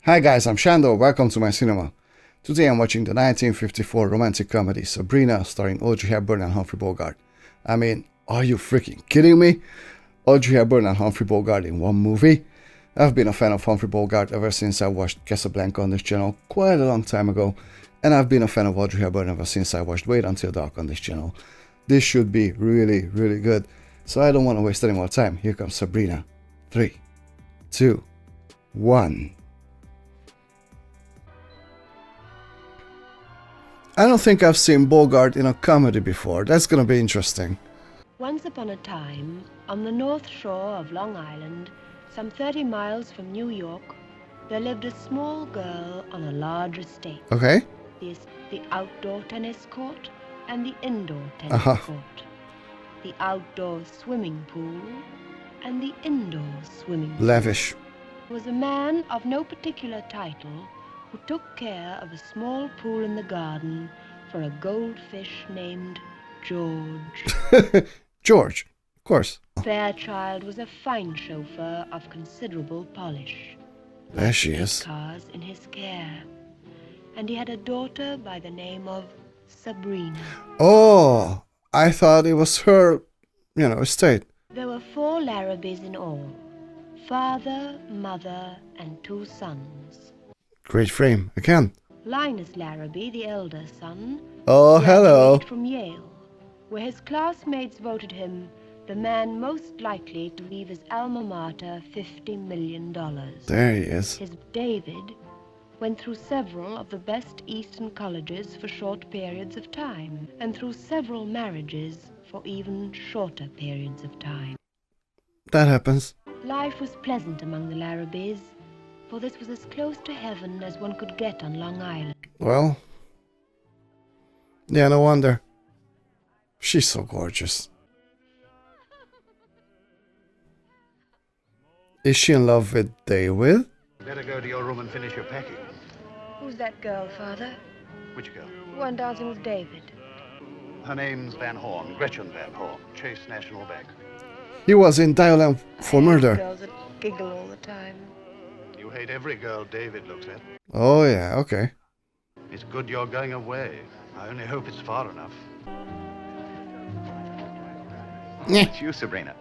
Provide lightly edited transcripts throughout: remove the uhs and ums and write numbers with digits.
Hi guys, I'm Shandor, welcome to my cinema. Today I'm watching the 1954 romantic comedy Sabrina starring Audrey Hepburn and Humphrey Bogart. I mean, are you freaking kidding me? Audrey Hepburn and Humphrey Bogart in one movie? I've been a fan of Humphrey Bogart ever since I watched Casablanca on this channel quite a long time ago, and I've been a fan of Audrey Hepburn ever since I watched Wait Until Dark on this channel. This should be really, really good, so I don't want to waste any more time. Here comes Sabrina. 3, 2, 1. I don't think I've seen Bogart in a comedy before. That's gonna be interesting. Once upon a time, on the north shore of Long Island, some 30 miles from New York, there lived a small girl on a large estate. Okay. The outdoor tennis court and the indoor tennis court. The outdoor swimming pool and the indoor swimming pool. Lavish. There was a man of no particular title who took care of a small pool in the garden for a goldfish named George. George, of course. Fairchild was a fine chauffeur of considerable polish. There she is. Cars in his care. And he had a daughter by the name of Sabrina. Oh, I thought it was her, estate. There were 4 Larrabees in all. Father, mother, and 2 sons. Great frame, again. Linus Larrabee, the elder son, Oh, hello. graduated from Yale, where his classmates voted him the man most likely to leave his alma mater $50 million. There he is. His David went through several of the best Eastern colleges for short periods of time, and through several marriages for even shorter periods of time. That happens. Life was pleasant among the Larrabees, for this was as close to heaven as one could get on Long Island. Well, yeah, no wonder. She's so gorgeous. Is she in love with David? Better go to your room and finish your packing. Who's that girl, Father? Which girl? The one dancing with David. Her name's Van Horn, Gretchen Van Horn, Chase National Bank. He was in Dial for Murder. Girls that giggle all the time. You hate every girl David looks at. Oh yeah, okay. It's good you're going away. I only hope it's far enough. It's you, Sabrina.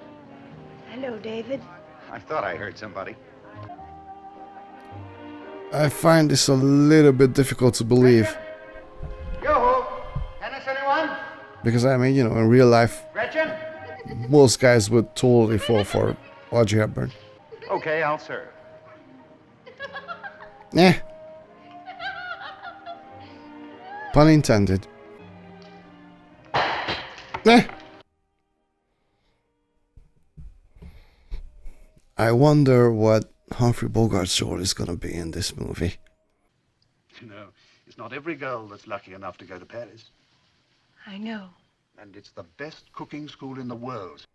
Hello, David. I thought I heard somebody. I find this a little bit difficult to believe. Yo-ho! Tennis, anyone? Because I mean, in real life, Gretchen? most guys would totally fall for Audrey Hepburn. Okay, I'll serve. Eh. Pun intended. Eh. I wonder what Humphrey Bogart's role is gonna be in this movie. It's not every girl that's lucky enough to go to Paris. I know. And it's the best cooking school in the world.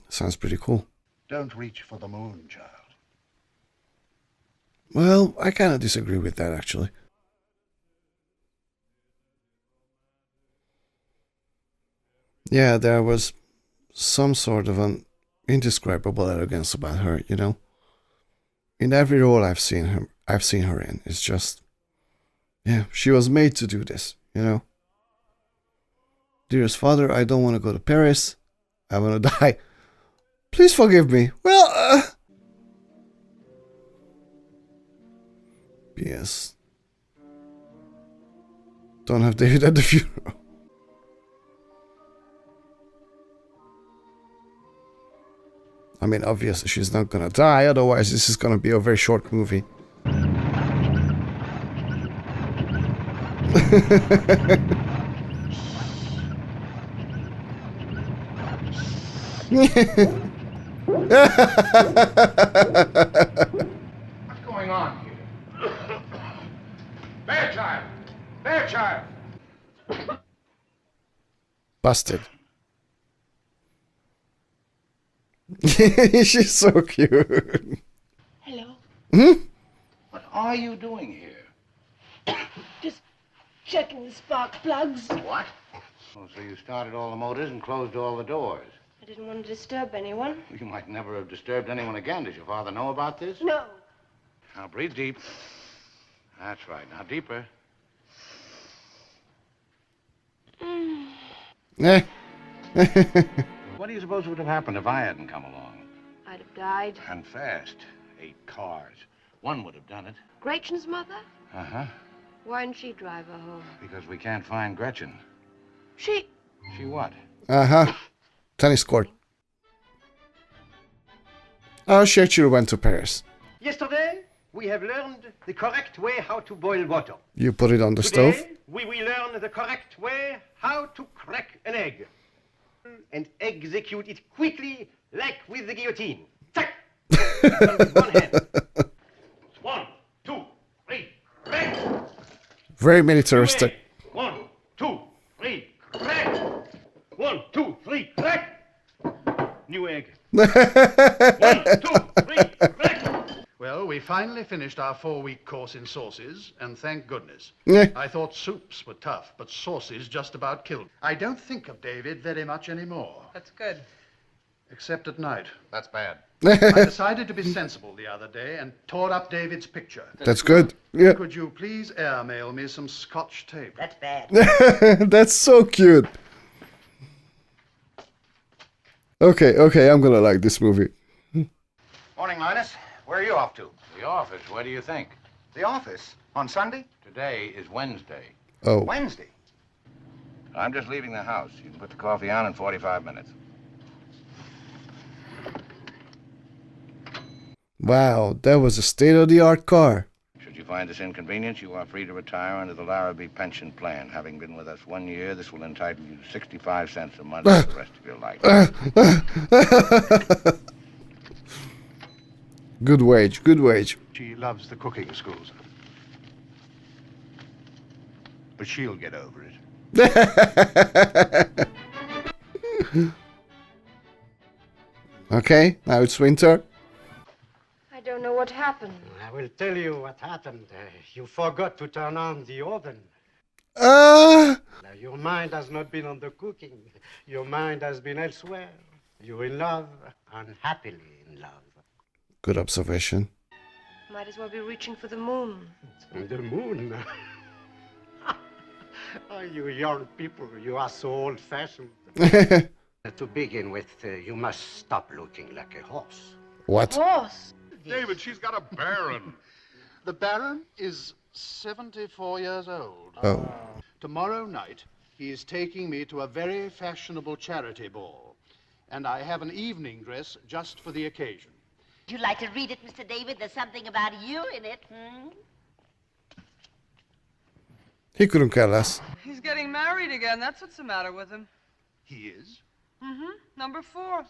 Sounds pretty cool. Don't reach for the moon, child. Well, I kind of disagree with that, actually. Yeah, there was some sort of an indescribable arrogance about her, In every role I've seen her in, it's just, yeah, she was made to do this, Dearest father, I don't want to go to Paris. I want to die. Please forgive me. Well, P.S. Don't have David at the funeral. I mean, obviously she's not gonna die, otherwise this is gonna be a very short movie. What's going on here? Fairchild! Fairchild! Busted. She's so cute. Hello. What are you doing here? Just checking the spark plugs. What? Oh, so you started all the motors and closed all the doors. I didn't want to disturb anyone. You might never have disturbed anyone again. Does your father know about this? No. Now breathe deep. That's right. Now deeper. Eh. What do you suppose would have happened if I hadn't come along? I'd have died. And fast. 8 cars. One would have done it. Gretchen's mother? Uh-huh. Why didn't she drive her home? Because we can't find Gretchen. She... She what? Uh-huh. Tennis court. Oh, she actually went to Paris. Yesterday, we have learned the correct way how to boil water. You put it on the Today, stove? we will learn the correct way how to crack an egg. And execute it quickly, like with the guillotine. Tack! With one hand. 1, 2, 3, crack! Very militaristic. 1, 2, 3, crack! 1, 2, 3, crack! New egg. 1, 2, 3, crack! Well, we finally finished our 4-week course in sauces, and thank goodness. Eh. I thought soups were tough, but sauces just about killed me. I don't think of David very much anymore, That's good. except at night. That's bad. I decided to be sensible the other day and tore up David's picture. That's good. Yeah. Could you please airmail me some Scotch tape? That's bad. That's so cute. Okay, I'm gonna like this movie. Morning, Linus. Where are you off to? The office, what do you think? The office. On Sunday? Today is Wednesday. Oh, Wednesday. I'm just leaving the house. You can put the coffee on in 45 minutes. wow, that was a state-of-the-art car. Should you find this inconvenience, you are free to retire under the Larrabee pension plan. Having been with us 1 year, this will entitle you to 65 cents a month for the rest of your life. Good wage, good wage. She loves the cooking schools. But she'll get over it. Okay, now it's winter. I don't know what happened. I will tell you what happened. You forgot to turn on the oven. Ah, Now, your mind has not been on the cooking. Your mind has been elsewhere. You're in love, unhappily in love. good observation. Might as well be reaching for the moon. The moon. Oh, you young people, you are so old-fashioned. To begin with, you must stop looking like a horse. What? Horse! David, she's got a baron. The baron is 74 years old. Oh, Tomorrow night, he is taking me to a very fashionable charity ball. And I have an evening dress just for the occasion. Would you like to read it, Mr. David? There's something about you in it. he couldn't care less. He's getting married again. That's what's the matter with him. He is? Mm-hmm. Number 4.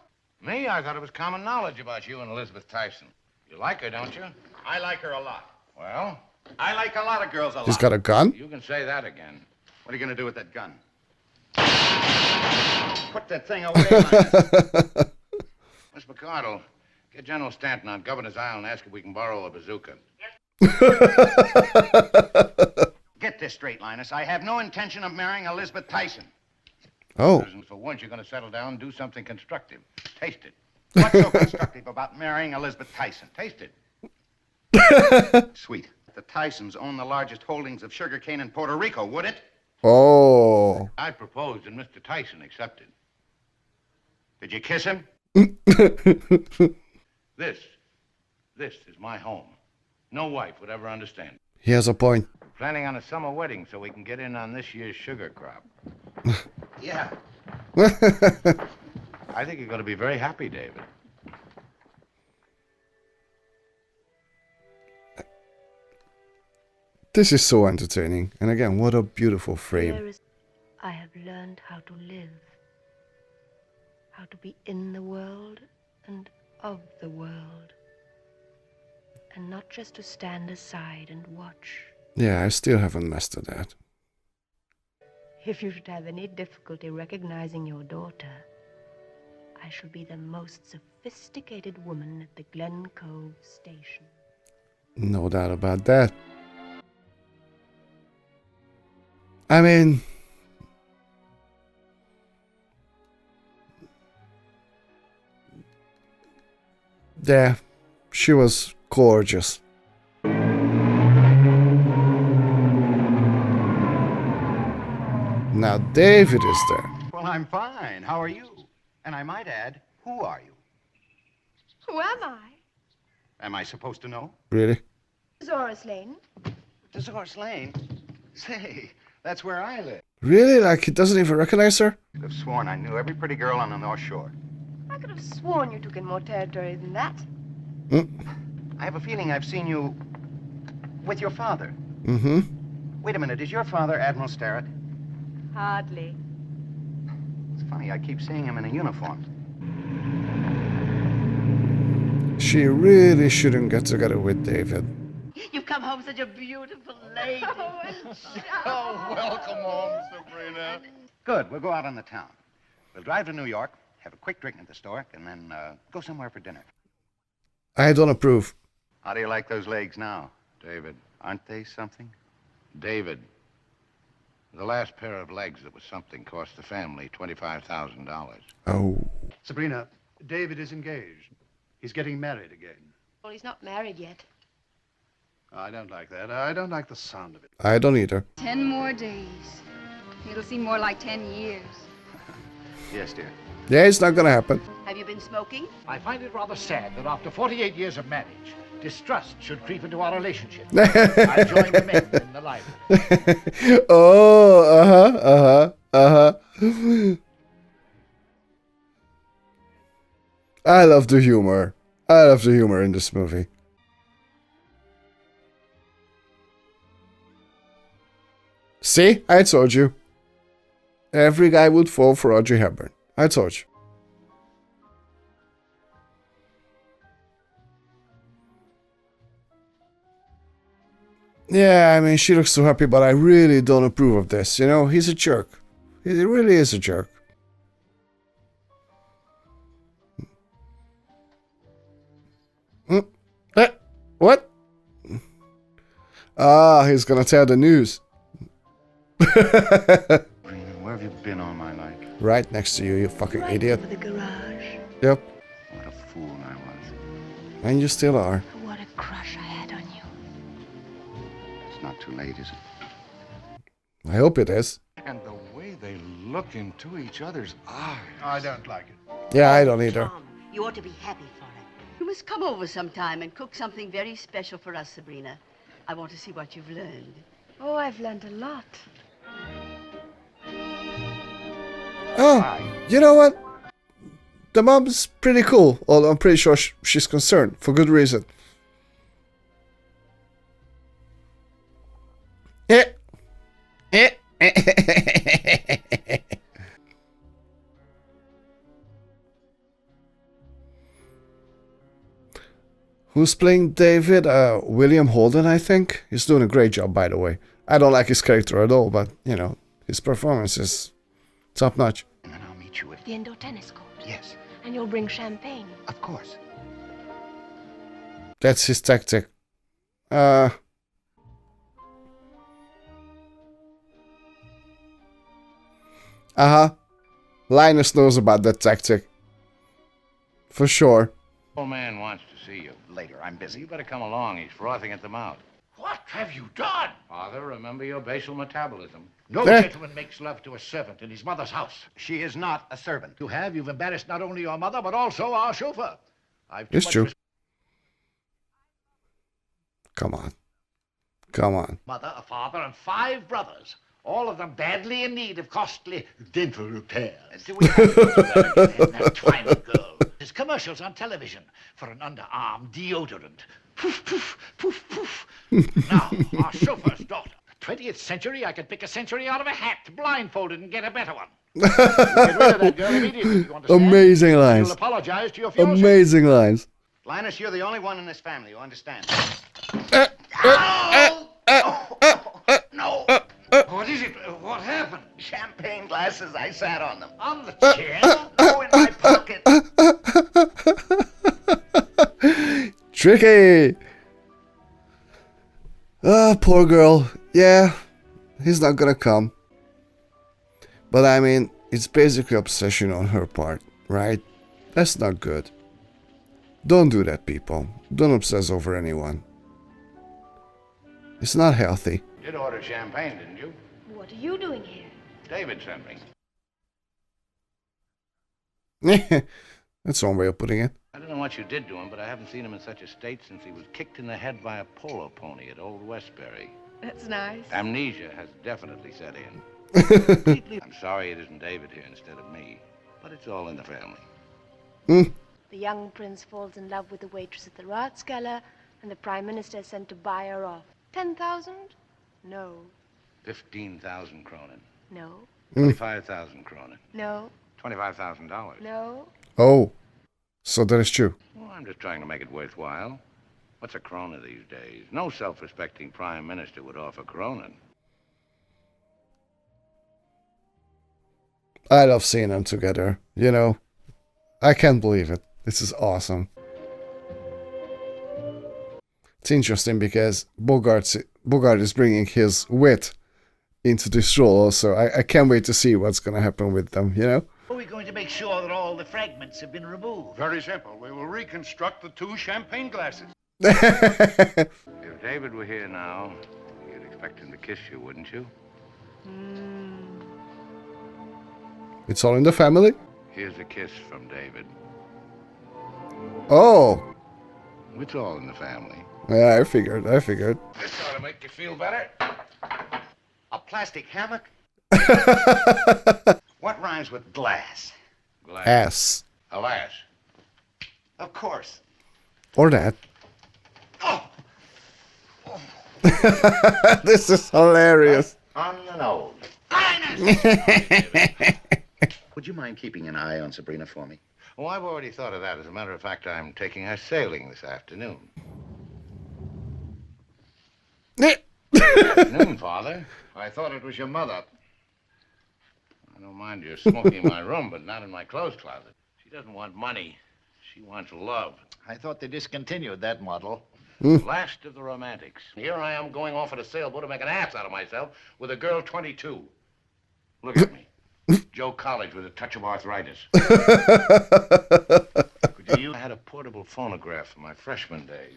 Me? I thought it was common knowledge about you and Elizabeth Tyson. You like her, don't you? I like her a lot. Well, I like a lot of girls a lot. He's got a gun? you can say that again. What are you going to do with that gun? Put that thing away, Linus. Miss McCardle, get General Stanton on Governor's Island and ask if we can borrow a bazooka. Get this straight, Linus. I have no intention of marrying Elizabeth Tyson. Oh, And for once, you're going to settle down and do something constructive. Taste it. What's so constructive about marrying Elizabeth Tyson? Taste it. Sweet. The Tysons own the largest holdings of sugarcane in Puerto Rico, would it? oh. I proposed and Mr. Tyson accepted. Did you kiss him? This is my home. No wife would ever understand. He has a point. Planning on a summer wedding so we can get in on this year's sugar crop. Yeah. I think you're going to be very happy, David. This is so entertaining. And again, what a beautiful frame. There is... I have learned how to live. How to be in the world and of the world. And not just to stand aside and watch. Yeah, I still haven't mastered that. If you should have any difficulty recognizing your daughter, I shall be the most sophisticated woman at the Glen Cove station. No doubt about that. I mean, yeah, she was gorgeous. Now David is there. Well, I'm fine. How are you? And I might add, who are you? Who am I? Am I supposed to know? Really? Zora's Lane. Dolores Lane? Say, that's where I live. Really? Like he doesn't even recognize her? I'd have sworn I knew every pretty girl on the North Shore. I could have sworn you took in more territory than that. I have a feeling I've seen you with your father. Mm-hmm. Wait a minute, is your father Admiral Starrett? Hardly. It's funny, I keep seeing him in a uniform. She really shouldn't get together with David. You've come home such a beautiful lady. Oh, welcome home, Sabrina. Good, we'll go out on the town. We'll drive to New York, have a quick drink at the store, and then go somewhere for dinner. I don't approve. How do you like those legs now? David. Aren't they something? David. The last pair of legs that was something cost the family $25,000. Oh. Sabrina, David is engaged. He's getting married again. Well, he's not married yet. I don't like that. I don't like the sound of it. I don't either. 10 more days. It'll seem more like 10 years. Yes, dear. Yeah, it's not gonna happen. Have you been smoking? I find it rather sad that after 48 years of marriage, distrust should creep into our relationship. I join the men in the library. Oh, I love the humor. I love the humor in this movie. See? I told you. Every guy would fall for Audrey Hepburn. I told you. Yeah, I mean, she looks so happy, but I really don't approve of this. You know, he's a jerk. He really is a jerk. What? Ah, he's gonna tell the news. Where have you been all my life? Right next to you, you fucking Right idiot. over the garage. Yep. What a fool I was. And you still are. What a crush I had on you. It's not too late, is it? I hope it is. And the way they look into each other's eyes. I don't like it. Yeah, I don't either. Tom, you ought to be happy for it. You must come over sometime and cook something very special for us, Sabrina. I want to see what you've learned. Oh, I've learned a lot. Oh, you know what? The mom's pretty cool, although I'm pretty sure she's concerned, for good reason. Who's playing David? William Holden, I think. He's doing a great job, by the way. I don't like his character at all, but, you know, his performance is top-notch. And then I'll meet you at... The indoor tennis court. Yes, And you'll bring champagne. of course. That's his tactic. Uh-huh. Linus knows about that tactic. For sure. Old man wants to see you. Later, I'm busy. You better come along. He's frothing at the mouth. What have you done? Father, remember your basal metabolism. No Eh. gentleman makes love to a servant in his mother's house. She is not a servant. You've embarrassed not only your mother, but also our chauffeur. I've too It's much true. Come on. Come on. mother, a father, and 5 brothers. All of them badly in need of costly dental repairs. Do we have That tiny girl. There's commercials on television for an underarm deodorant. Poof, poof, poof, poof. Now, our chauffeur's daughter. 20th century, I could pick a century out of a hat, blindfolded, and get a better one. Get rid of that girl immediately, you understand? Amazing lines. You'll apologize to your fiancé. Amazing lines. Linus, you're the only one in this family who understands. No! What is it? What happened? Champagne glasses, I sat on them. On the chair? Oh, in my pocket. Tricky. Ah, poor girl. Yeah, he's not gonna come. But I mean, it's basically obsession on her part, right? That's not good. Don't do that, people. Don't obsess over anyone. It's not healthy. You did order champagne, didn't you? What are you doing here? David sent me. That's one way of putting it. I don't know what you did to him, but I haven't seen him in such a state since he was kicked in the head by a polo pony at Old Westbury. That's nice. Amnesia has definitely set in. I'm sorry it isn't David here instead of me, but it's all in the family. The young prince falls in love with the waitress at the Ratskeller, and the prime minister is sent to buy her off. 10,000? No. 15,000 kronen. No. 25,000 kronen. No. $25,000. No. Oh, so that is true. Well, I'm just trying to make it worthwhile. What's a krona these days? No self-respecting prime minister would offer kronen. I love seeing them together, you know. I can't believe it. This is awesome. It's interesting because Bogart is bringing his wit into this role also. I can't wait to see what's going to happen with them, you know? Are we going to make sure that all the fragments have been removed? Very simple. We will reconstruct the 2 champagne glasses. If David were here now, you'd expect him to kiss you, wouldn't you? It's all in the family? Here's a kiss from David. Oh, It's all in the family. yeah, I figured. This ought to make you feel better. A plastic hammock? What rhymes with glass? Glass. Ass. Alas. Of course. Or that. Oh! This is hilarious. On the nose. Would you mind keeping an eye on Sabrina for me? Oh, I've already thought of that. As a matter of fact, I'm taking her sailing this afternoon. Afternoon, Father. I thought it was your mother. I don't mind you smoking in my room, but not in my clothes closet. She doesn't want money. She wants love. I thought they discontinued that model. Last of the romantics. Here I am going off on a sailboat to make an ass out of myself with a girl 22. Look at me. Joe College with a touch of arthritis. I had a portable phonograph from my freshman days.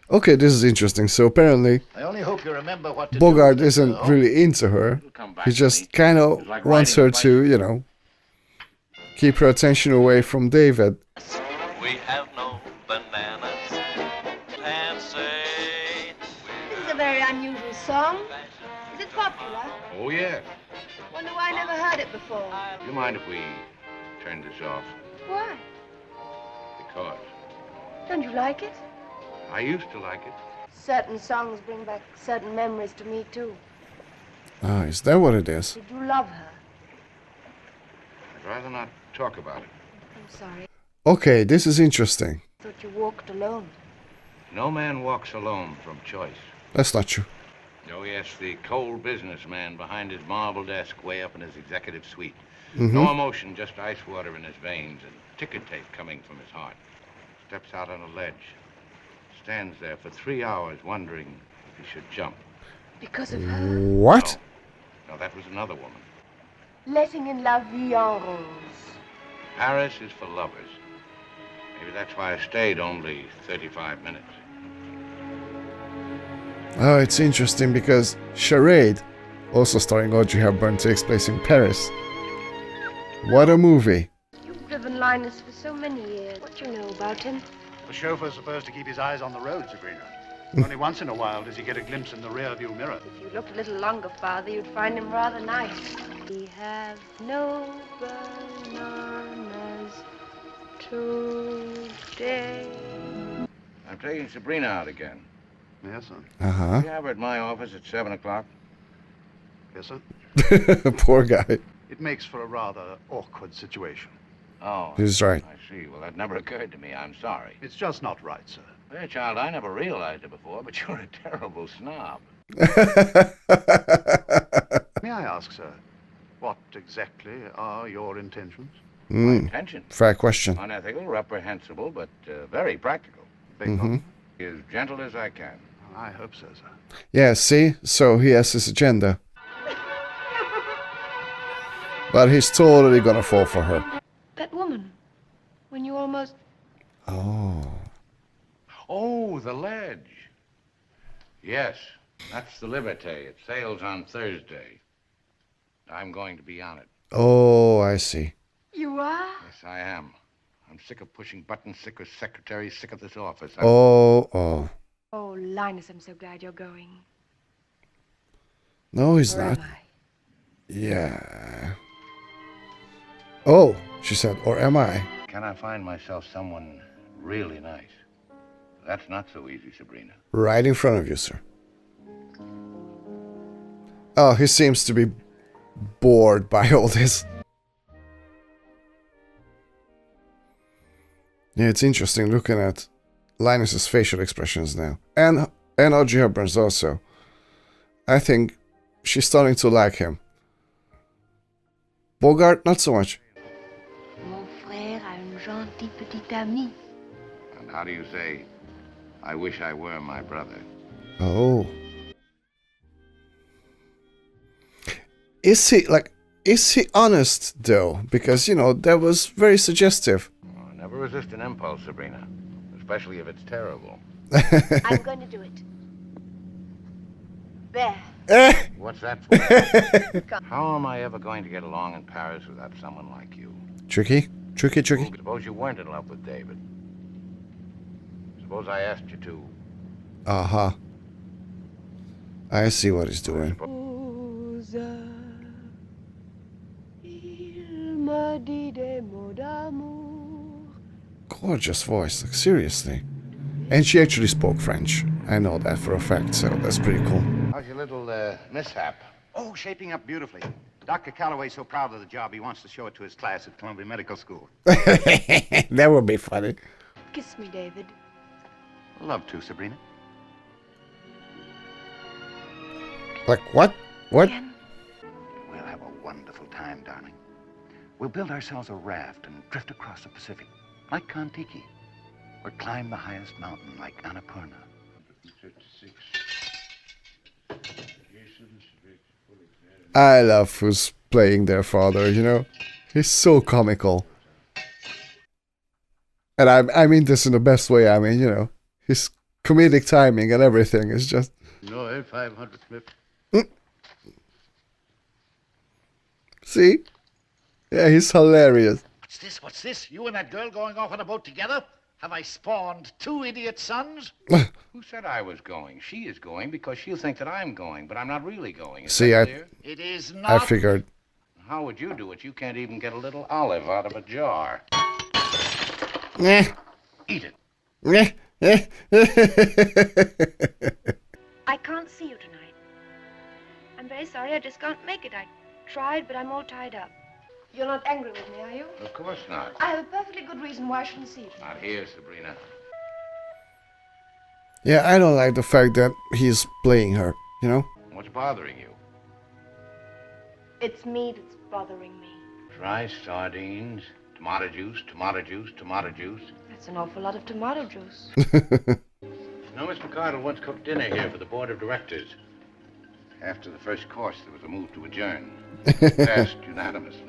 Okay, this is interesting. So apparently, I only hope you remember what to Bogart do. isn't really into her. He just kind of wants her to, you know, keep her attention away from David. We have no bananas. And say This is a very unusual song. Is it popular? Oh, yeah. Wonder why I never heard it before. Do you mind if we turn this off? Why? Because Don't you like it? I used to like it. Certain songs bring back certain memories to me, too. Ah, is that what it is? Did you love her? I'd rather not talk about it. I'm sorry. Okay, this is interesting. I thought you walked alone. No man walks alone from choice. That's not true. Oh, yes, the cold businessman behind his marble desk way up in his executive suite. No emotion, just ice water in his veins and ticker tape coming from his heart. Steps out on a ledge. Stands there for 3 hours wondering if he should jump. Because of her? What? No, that was another woman. Letting in la vie en rose. Paris is for lovers. Maybe that's why I stayed only 35 minutes. Oh, it's interesting because Charade, also starring Audrey Hepburn, takes place in Paris. What a movie. You've driven Linus for so many years. What do you know about him? The chauffeur's supposed to keep his eyes on the road, Sabrina. Only once in a while does he get a glimpse in the rear-view mirror. If you looked a little longer, Father, you'd find him rather nice. We have no bananas today. I'm taking Sabrina out again. Yes, sir. Uh-huh. You have her at my office at 7 o'clock. Yes, sir. Poor guy. It makes for a rather awkward situation. Oh, He's right. I see. Well, that never occurred to me. I'm sorry. It's just not right, sir. Well, child, I never realized it before, but you're a terrible snob. May I ask, sir, what exactly are your intentions? My intention. Fair question. Unethical, reprehensible, but very practical. Beg pardon? Be as gentle as I can. I hope so, sir. Yeah, see? So he has his agenda. But he's totally gonna fall for her. That woman, when you almost... Oh. Oh, the ledge. Yes, that's the Liberté. It sails on Thursday. I'm going to be on it. Oh, I see. You are? Yes, I am. I'm sick of pushing buttons, sick of secretaries, sick of this office. Oh. Oh, Linus, I'm so glad you're going. No, he's Or not. am I? Yeah. Oh, she said, or am I? Can I find myself someone really nice? That's not so easy, Sabrina. Right in front of you, sir. Oh, he seems to be bored by all this. Yeah, it's interesting looking at Linus's facial expressions now. And Audrey Hepburn's also. I think she's starting to like him. Bogart, not so much. Mon frère a une gentille petite amie. And how do you say, I wish I were my brother? Oh. Is he honest though? Because, you know, that was very suggestive. Oh, never resist an impulse, Sabrina. Especially if it's terrible. I'm going to do it. There. What's that for? How am I ever going to get along in Paris without someone like you? Tricky. Suppose you weren't in love with David. Suppose I asked you to. Uh-huh. I see what he's doing. Gorgeous voice, like seriously. And she actually spoke French. I know that for a fact, so that's pretty cool. How's your little mishap? Oh, shaping up beautifully. Dr. Calloway's so proud of the job, he wants to show it to his class at Columbia Medical School. That would be funny. Kiss me, David. Love to, Sabrina. Like, what? What? Again? We'll have a wonderful time, darling. We'll build ourselves a raft and drift across the Pacific, like Kon-Tiki, or climb the highest mountain like Annapurna. I love who's playing their father, you know? He's so comical. And I mean this in the best way. I mean, you know, his comedic timing and everything is just... No, 500 Smith. See? Yeah, he's hilarious. What's this? You and that girl going off on a boat together? Have I spawned two idiot sons? Who said I was going? She is going because she'll think that I'm going, but I'm not really going. Is See, that clear? It is not. I figured. How would you do it? You can't even get a little olive out of a jar. Eat it. I can't see you tonight. I'm very sorry, I just can't make it. I tried, but I'm all tied up. You're not angry with me, are you? Of course not. I have a perfectly good reason why I shouldn't see you. Not here, Sabrina. Yeah, I don't like the fact that he's playing her, you know? What's bothering you? It's me that's bothering me. Dry sardines, tomato juice, tomato juice, tomato juice. That's an awful lot of tomato juice. No, Mr. Cardle once cooked dinner here for the board of directors. After the first course, there was a move to adjourn. Passed unanimously.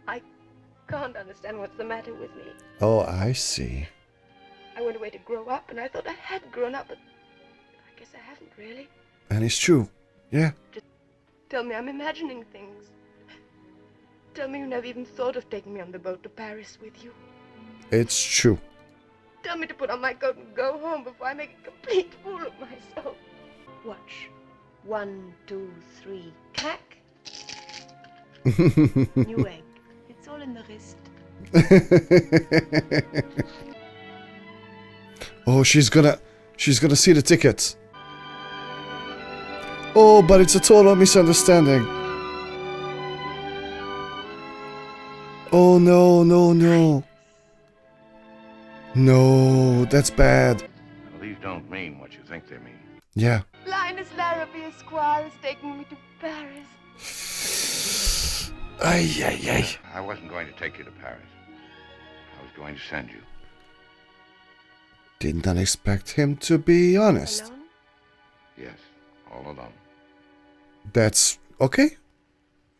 I can't understand what's the matter with me. Oh, I see. I went away to grow up, and I thought I had grown up, but I guess I haven't really. And it's true. Yeah. Just tell me I'm imagining things. Tell me you never even thought of taking me on the boat to Paris with you. It's true. Tell me to put on my coat and go home before I make a complete fool of myself. Watch. 1, 2, 3, crack. New egg. It's all in the wrist. Oh, she's gonna see the tickets. Oh, but it's a total misunderstanding. Oh no, no, no. No, that's bad. Well, these don't mean what you think they mean. Yeah. Linus Larrabee Esquire is taking me to Paris. Ay, ay, ay. I wasn't going to take you to Paris. I was going to send you. Did not expect him to be honest. Alone? Yes, all alone. That's okay.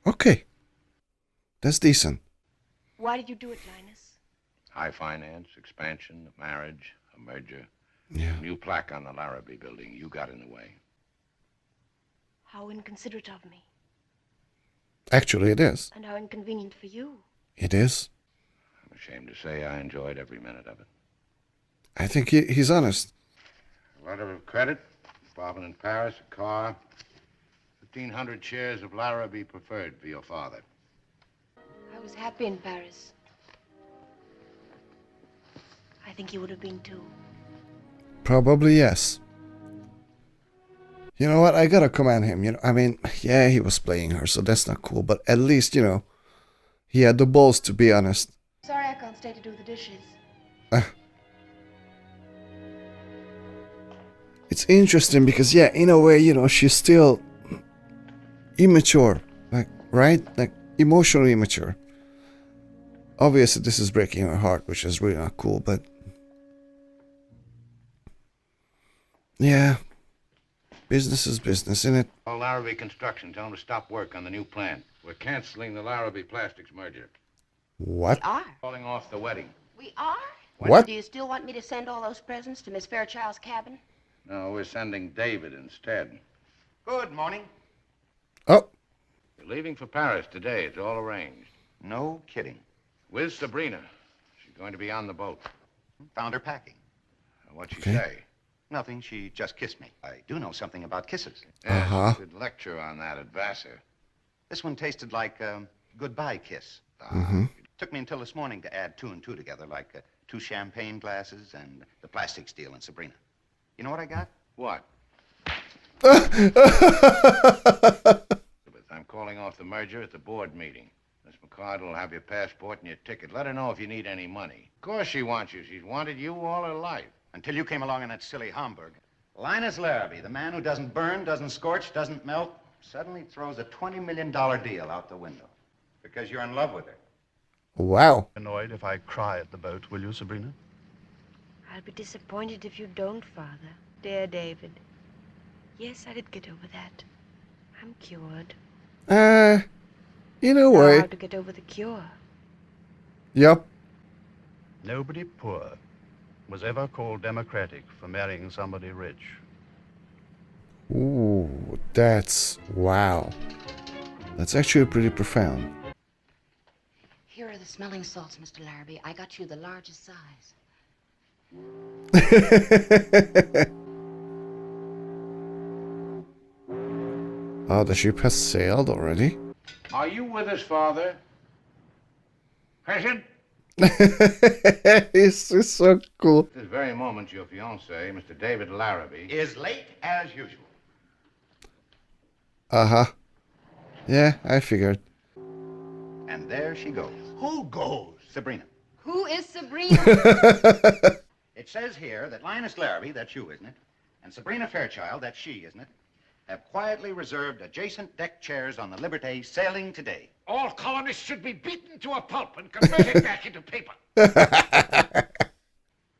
Okay. That's decent. Why did you do it, Linus? High finance, expansion, a marriage, a merger. Yeah. New plaque on the Larrabee building. You got in the way. How inconsiderate of me. Actually, it is. And how inconvenient for you. It is. I'm ashamed to say I enjoyed every minute of it. I think he's honest. A letter of credit, apartment in Paris, a car, 1,500 shares of Larrabee preferred for your father. I was happy in Paris. I think you would have been too. Probably yes. You know what? I gotta commend him. You know, I mean, yeah, he was playing her, so that's not cool. But at least, you know, he had the balls to be honest. Sorry I can't stay to do the dishes. It's interesting because, yeah, in a way, you know, she's still immature, like, right? Like, emotionally immature. Obviously, this is breaking her heart, which is really not cool, but yeah, business is business, isn't it? Call Larrabee Construction, tell them to stop work on the new plant. We're canceling the Larrabee Plastics merger. What? We are. Calling off the wedding. We are? What? Do you still want me to send all those presents to Miss Fairchild's cabin? No, we're sending David instead. Good morning. Oh. We're leaving for Paris today. It's all arranged. No kidding. With Sabrina. She's going to be on the boat. Found her packing. What'd she Okay. say? Nothing, she just kissed me. I do know something about kisses. Yeah, Uh-huh. Good lecture on that at Vassar. This one tasted like a goodbye kiss. Mm-hmm. Took me until this morning to add 2 and 2 together, like 2 champagne glasses and the plastic steel and Sabrina. You know what I got? What? I'm calling off the merger at the board meeting. Miss McCard will have your passport and your ticket. Let her know if you need any money. Of course she wants you. She's wanted you all her life. Until you came along in that silly Hamburg. Linus Larrabee, the man who doesn't burn, doesn't scorch, doesn't melt, suddenly throws a $20 million deal out the window. Because you're in love with her. Wow. Annoyed if I cry at the boat, will you, Sabrina? I'll be disappointed if you don't, Father. Dear David. Yes, I did get over that. I'm cured. In a Now way. how to get over the cure. Yep. Nobody poor was ever called democratic for marrying somebody rich. Ooh, that's wow. That's actually pretty profound. Here are the smelling salts, Mr. Larrabee. I got you the largest size. Oh, the ship has sailed already? Are you with us, Father? Present? It's so cool. At this very moment, your fiancé, Mr. David Larrabee, Is late as usual. Uh-huh. Yeah, I figured. And there she goes. Who goes? Sabrina. Who is Sabrina? It says here that Linus Larrabee, that's you, isn't it? And Sabrina Fairchild, that's she, isn't it? Have quietly reserved adjacent deck chairs on the Liberté sailing today. All colonists should be beaten to a pulp and converted back into paper.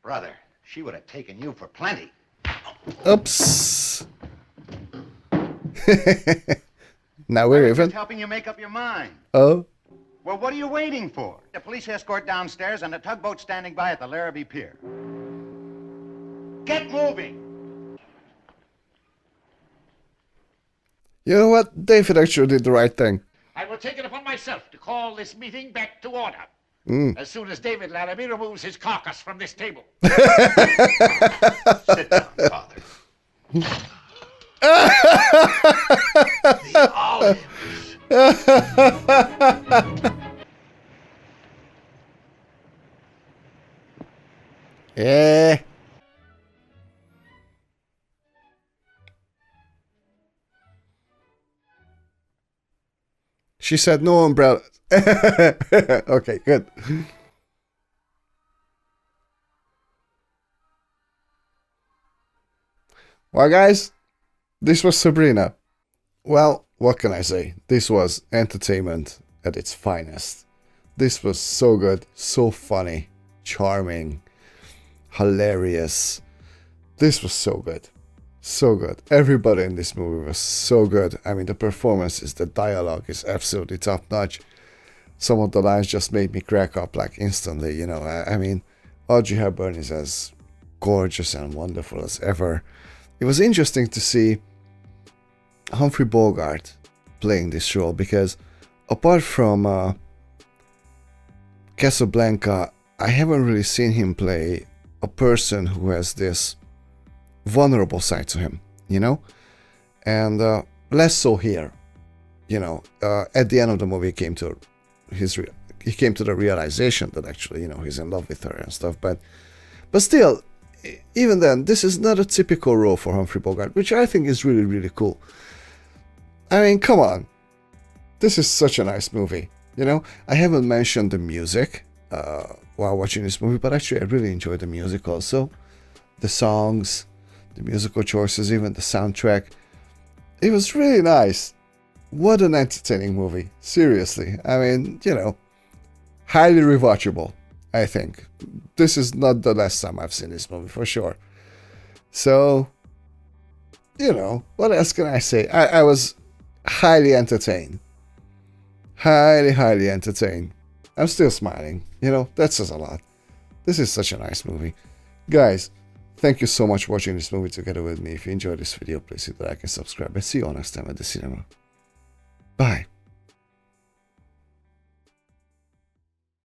Brother, she would have taken you for plenty. Oops. Now we're even. Just helping you make up your mind. Oh. Well, what are you waiting for? A police escort downstairs and a tugboat standing by at the Larrabee Pier. Get moving! You know what? David actually did the right thing. I will take it upon myself to call this meeting back to order. As soon as David Larrabee removes his carcass from this table. Sit down, Father. The olives. Yeah. She said no umbrella. Okay, good. Well, guys, this was Sabrina. Well, what can I say? This was entertainment at its finest. This was so good, so funny, charming, hilarious. This was so good. So good. Everybody in this movie was so good. I mean, the performances, the dialogue is absolutely top notch. Some of the lines just made me crack up like instantly, you know. I mean, Audrey Hepburn is as gorgeous and wonderful as ever. It was interesting to see Humphrey Bogart playing this role, because apart from Casablanca, I haven't really seen him play a person who has this vulnerable side to him, you know? And less so here, you know. At the end of the movie, he came to the realization that actually, you know, he's in love with her and stuff. But still, even then, this is not a typical role for Humphrey Bogart, which I think is really, really cool. I mean, come on. This is such a nice movie, you know? I haven't mentioned the music while watching this movie, but actually I really enjoyed the music also. The songs, the musical choices, even the soundtrack. It was really nice. What an entertaining movie. Seriously. I mean, you know, highly rewatchable, I think. This is not the last time I've seen this movie, for sure. So, you know, what else can I say? I was highly entertained. Highly, highly entertained. I'm still smiling. You know, that says a lot. This is such a nice movie. Guys, thank you so much for watching this movie together with me. If you enjoyed this video, please hit like and subscribe. And see you all next time at the cinema. Bye.